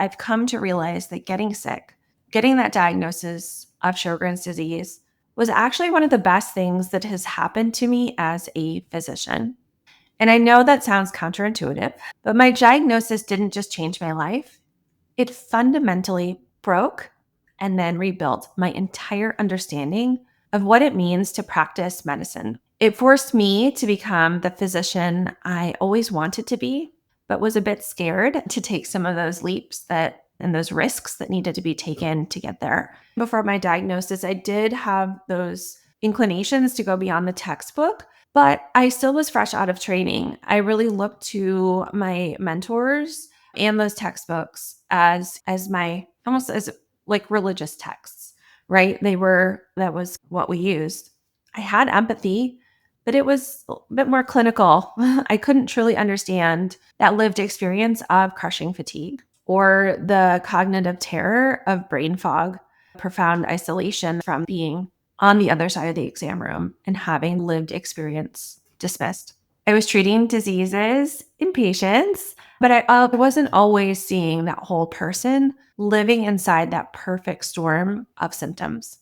I've come to realize that getting sick, getting that diagnosis of Sjögren's disease was actually one of the best things that has happened to me as a physician. And I know that sounds counterintuitive, but my diagnosis didn't just change my life. It fundamentally broke and then rebuilt my entire understanding of what it means to practice medicine. It forced me to become the physician I always wanted to be, but was a bit scared to take some of those leaps and those risks that needed to be taken to get there. Before my diagnosis, I did have those inclinations to go beyond the textbook, but I still was fresh out of training. I really looked to my mentors and those textbooks as my almost as like religious texts, right? That was what we used. I had empathy, but it was a bit more clinical. I couldn't truly understand that lived experience of crushing fatigue or the cognitive terror of brain fog, profound isolation from being on the other side of the exam room and having lived experience dismissed. I was treating diseases in patients, but I wasn't always seeing that whole person living inside that perfect storm of symptoms.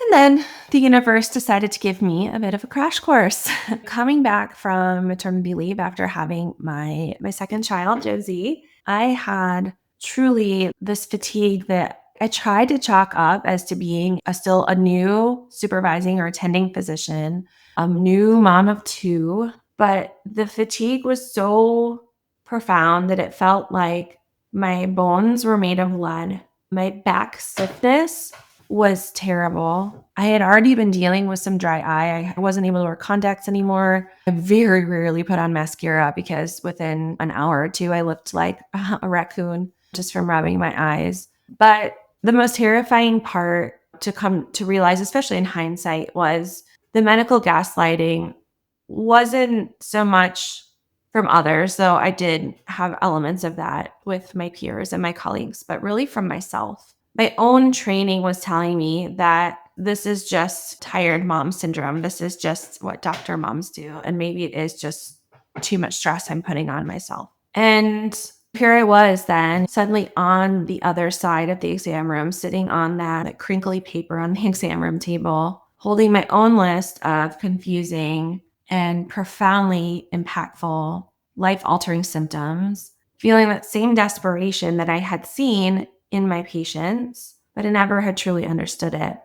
And then the universe decided to give me a bit of a crash course. Coming back from maternity leave after having my second child, Josie, I had truly this fatigue that I tried to chalk up as to being still a new supervising or attending physician, a new mom of two, but the fatigue was so profound that it felt like my bones were made of lead. My back stiffness was terrible. I had already been dealing with some dry eye. I wasn't able to wear contacts anymore. I very rarely put on mascara because within an hour or two, I looked like a raccoon just from rubbing my eyes. But the most terrifying part to come to realize, especially in hindsight, was the medical gaslighting wasn't so much from others, though I did have elements of that with my peers and my colleagues, but really from myself. My own training was telling me that this is just tired mom syndrome. This is just what doctor moms do. And maybe it is just too much stress I'm putting on myself. And here I was then suddenly on the other side of the exam room, sitting on that crinkly paper on the exam room table, holding my own list of confusing and profoundly impactful, life-altering symptoms, feeling that same desperation that I had seen in my patients, but I never had truly understood it.